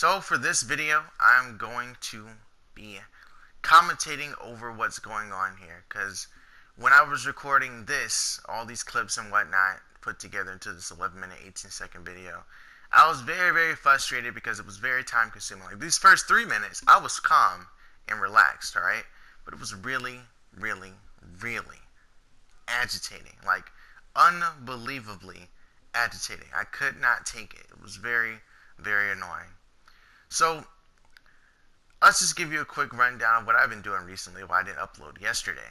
So for this video, I'm going to be commentating over what's going on here, because when I was recording this, all these clips and whatnot put together into this 11-minute, 18-second video, I was very frustrated because it was very time consuming. Like these first 3 minutes, I was calm and relaxed, alright? But it was really agitating. Like unbelievably agitating. I could not take it. It was very annoying. So let's just give you a quick rundown of what I've been doing recently. Why I didn't upload yesterday.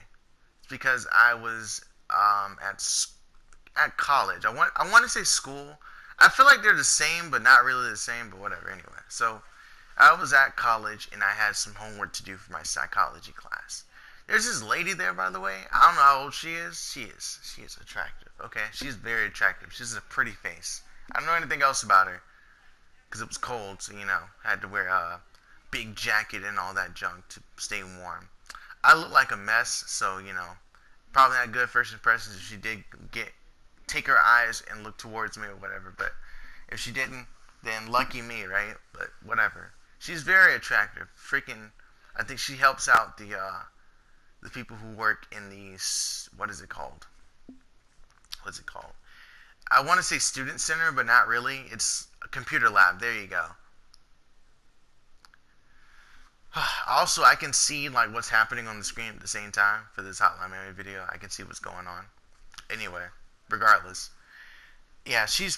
It's because I was at college. I want to say school. I feel like they're the same, but not really the same. But whatever. Anyway, so I was at college and I had some homework to do for my psychology class. There's this lady there, by the way. I don't know how old she is. She is attractive. Okay, she's very attractive. She has a pretty face. I don't know anything else about her because it was cold, so I had to wear a big jacket and all that junk to stay warm. I look like a mess, so probably not good first impressions if she did take her eyes and look towards me or whatever. But if she didn't, then lucky me, right? But whatever. She's very attractive. Freaking, I think she helps out the people who work in these, what is it called? I want to say student center, but not really. It's a computer lab. There you go. Also, I can see like what's happening on the screen at the same time for this Hotline video. I can see what's going on. Anyway, regardless. Yeah, she's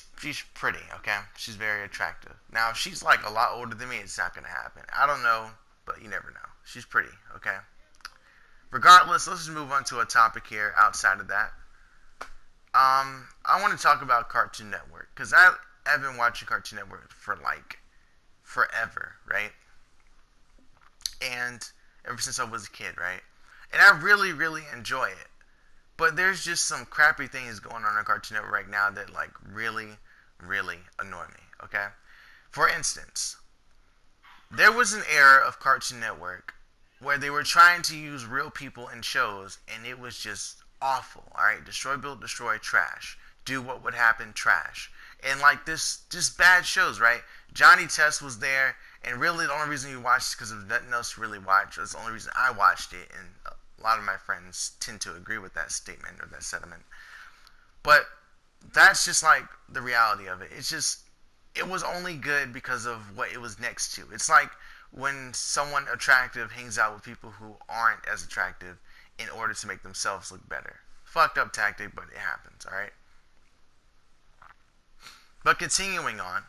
pretty, okay? She's very attractive. Now, if she's like a lot older than me, it's not going to happen. I don't know, but you never know. She's pretty, okay? Regardless, let's just move on to a topic here outside of that. I want to talk about Cartoon Network, because I've been watching Cartoon Network for like forever, right? And ever since I was a kid, right? And I really enjoy it. But there's just some crappy things going on Cartoon Network right now that like really annoy me, okay? For instance, there was an era of Cartoon Network where they were trying to use real people in shows, and it was just awful, alright? Destroy, build, destroy, trash. Do what would happen, trash. And like this, just bad shows, right? Johnny Test was there, and really the only reason you watched it because of nothing else to really watch. That's the only reason I watched it, and a lot of my friends tend to agree with that statement or that sentiment. But that's just like the reality of it. It was only good because of what it was next to. It's like when someone attractive hangs out with people who aren't as attractive in order to make themselves look better. Fucked up tactic, but it happens, alright? But continuing on,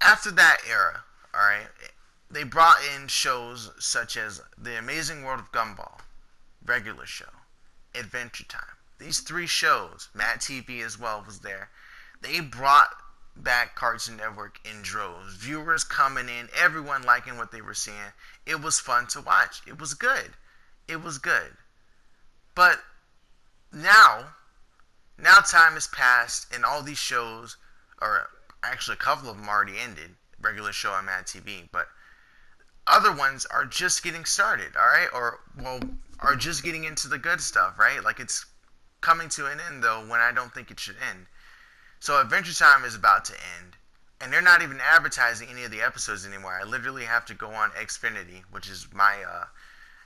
after that era, alright, they brought in shows such as The Amazing World of Gumball, Regular Show, Adventure Time. These 3 shows, Mad TV as well was there. They brought back Cartoon Network in droves. Viewers coming in, everyone liking what they were seeing. It was fun to watch. It was good. But now time has passed and all these shows, or actually a couple of them already ended, Regular Show and Mad TV, but other ones are just getting started, alright? Or, well, are just getting into the good stuff, right? Like it's coming to an end though when I don't think it should end. So Adventure Time is about to end, and they're not even advertising any of the episodes anymore. I literally have to go on Xfinity, which is my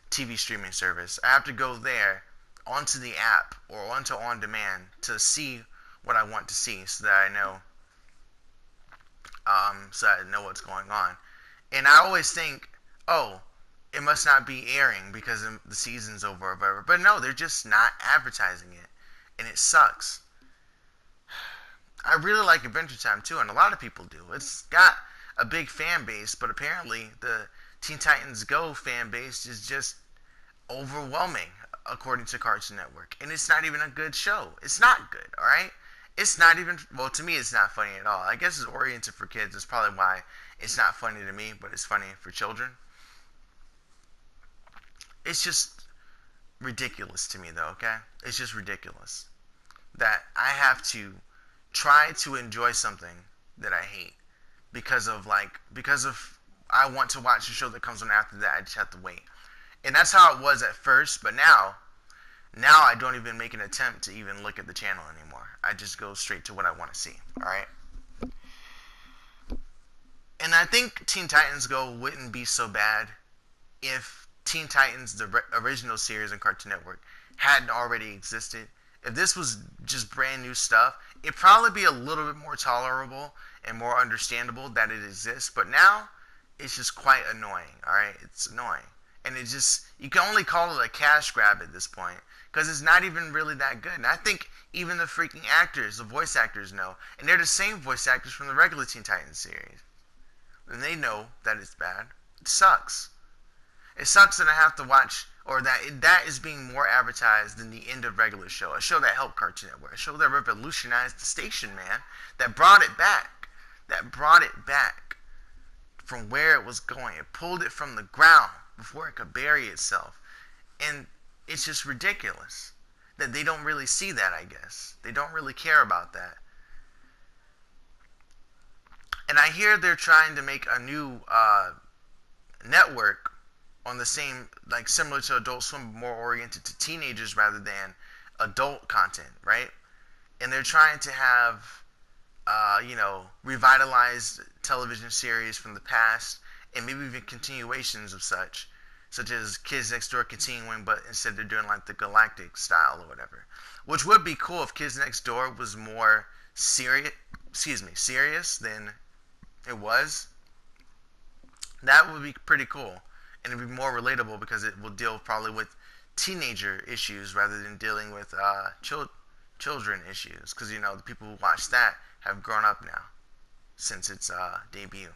TV streaming service. I have to go there onto the app or onto On Demand to see what I want to see, so that I know what's going on. And I always think, oh, it must not be airing because the season's over or whatever. But no, they're just not advertising it, and it sucks. I really like Adventure Time too, and a lot of people do. It's got a big fan base, but apparently the Teen Titans Go fan base is just overwhelming, according to Cartoon Network. And it's not even a good show. It's not good, alright? It's not even, well, to me it's not funny at all. I guess it's oriented for kids. That's probably why it's not funny to me, but it's funny for children. It's just ridiculous to me though, okay? It's just ridiculous that I have to try to enjoy something that I hate because of I want to watch a show that comes on after that. I just have to wait. And that's how it was at first, but now I don't even make an attempt to even look at the channel anymore. I just go straight to what I want to see, alright? I think Teen Titans Go wouldn't be so bad if Teen Titans, the original series on Cartoon Network, hadn't already existed. If this was just brand new stuff, it'd probably be a little bit more tolerable and more understandable that it exists. But now, it's just quite annoying. All right, it's annoying, and it just, you can only call it a cash grab at this point because it's not even really that good. And I think even the freaking actors, the voice actors, know, and they're the same voice actors from the regular Teen Titans series, and they know that it's bad. It sucks. It sucks that I have to watch, or that is being more advertised than the end of regular show. A show that helped Cartoon Network. A show that revolutionized the station, man. That brought it back. That brought it back from where it was going. It pulled it from the ground before it could bury itself. And it's just ridiculous that they don't really see that, I guess. They don't really care about that. And I hear they're trying to make a new network on the same, like similar to Adult Swim, more oriented to teenagers rather than adult content, right? And they're trying to have, revitalized television series from the past, and maybe even continuations of such as Kids Next Door continuing, but instead they're doing like the Galactic style or whatever. Which would be cool if Kids Next Door was more serious than it was. That would be pretty cool. And it'd be more relatable because it will deal probably with teenager issues rather than dealing with children issues. Because, the people who watch that have grown up now since its debut.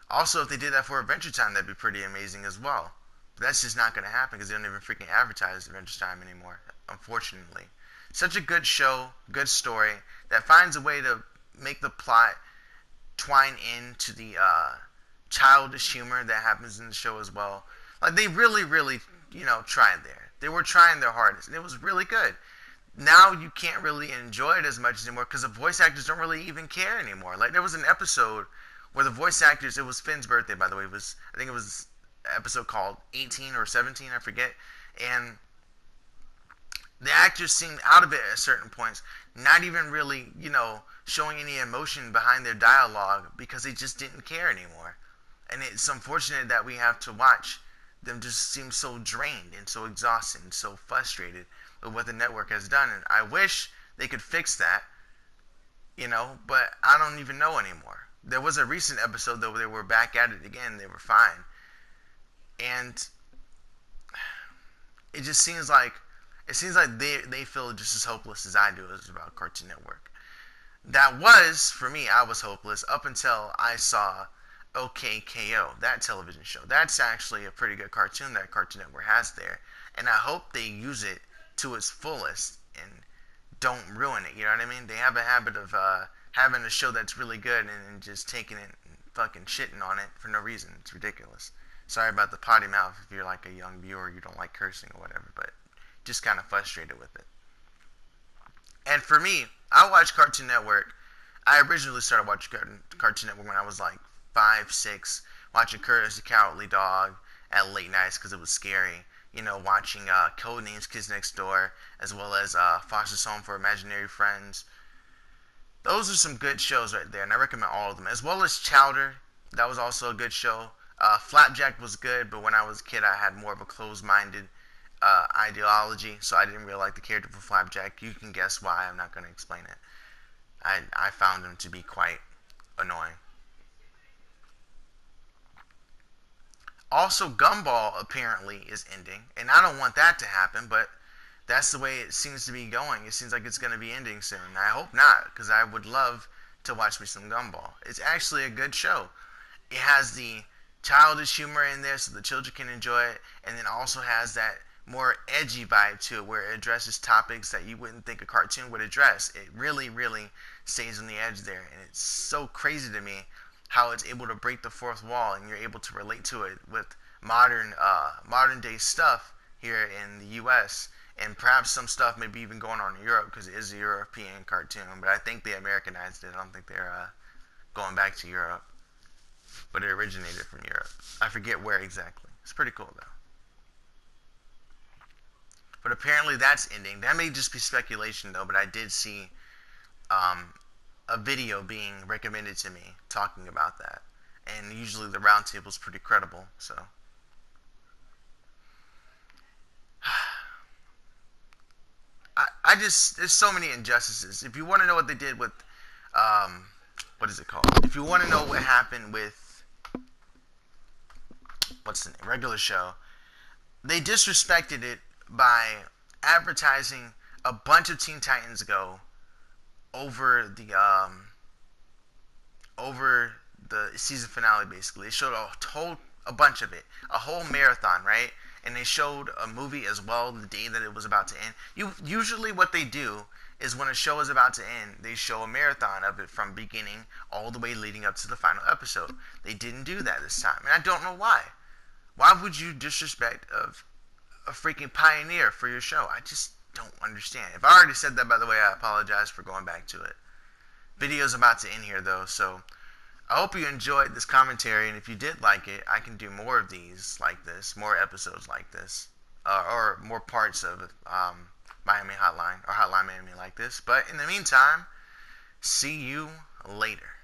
Also, if they did that for Adventure Time, that'd be pretty amazing as well. But that's just not going to happen because they don't even freaking advertise Adventure Time anymore, unfortunately. Such a good show, good story, that finds a way to make the plot twine into the childish humor that happens in the show as well. Like, they really, really, tried there. They were trying their hardest, and it was really good. Now you can't really enjoy it as much anymore because the voice actors don't really even care anymore. Like, there was an episode where the voice actors, it was Finn's birthday, by the way. I think it was an episode called 18 or 17, I forget. And the actors seemed out of it at certain points, not even really, showing any emotion behind their dialogue because they just didn't care anymore. And it's unfortunate that we have to watch them just seem so drained and so exhausted and so frustrated with what the network has done. And I wish they could fix that, but I don't even know anymore. There was a recent episode, though, where they were back at it again. They were fine. And it just seems like they feel just as hopeless as I do as about Cartoon Network. That was, for me, I was hopeless up until I saw OKKO, that television show. That's actually a pretty good cartoon that Cartoon Network has there. And I hope they use it to its fullest and don't ruin it. You know what I mean? They have a habit of having a show that's really good and just taking it and fucking shitting on it for no reason. It's ridiculous. Sorry about the potty mouth if you're like a young viewer, you don't like cursing or whatever, but just kind of frustrated with it. And for me, I watch Cartoon Network. I originally started watching Cartoon Network when I was like 5, 6, watching Courage the Cowardly Dog at late nights because it was scary. Watching Codenames Kids Next Door, as well as Foster's Home for Imaginary Friends. Those are some good shows right there, and I recommend all of them. As well as Chowder, that was also a good show. Flapjack was good, but when I was a kid, I had more of a closed-minded ideology, so I didn't really like the character for Flapjack. You can guess why. I'm not going to explain it. I found him to be quite annoying. Also, Gumball apparently is ending, and I don't want that to happen, but that's the way it seems to be going. It seems like it's going to be ending soon. I hope not, because I would love to watch me some Gumball. It's actually a good show. It has the childish humor in there so the children can enjoy it, and then also has that more edgy vibe to it where it addresses topics that you wouldn't think a cartoon would address. It really, really stays on the edge there, and it's so crazy to me how it's able to break the fourth wall and you're able to relate to it with modern day stuff here in the U.S. and perhaps some stuff maybe even going on in Europe because it is a European cartoon, but I think they Americanized it. I don't think they're going back to Europe, but it originated from Europe. I forget where exactly. It's pretty cool though. But apparently that's ending. That may just be speculation though, but I did see a a video being recommended to me talking about that. And usually the roundtable is pretty credible, so. I just, there's so many injustices. If you want to know what they did with, what is it called? If you want to know what happened with, what's the name, regular show, they disrespected it by advertising a bunch of Teen Titans Go over the season finale. Basically, they showed a bunch of it, a whole marathon, right? And they showed a movie as well the day that it was about to end. Usually what they do is when a show is about to end, they show a marathon of it from beginning all the way leading up to the final episode. They didn't do that this time, and I don't know why. Why would you disrespect a freaking pioneer for your show? I just don't understand. If I already said that, by the way, I apologize for going back to it. Video's about to end here, though, so I hope you enjoyed this commentary, and if you did like it, I can do more of these like this, more episodes like this, or more parts of Miami Hotline, or Hotline Miami like this. But in the meantime, see you later.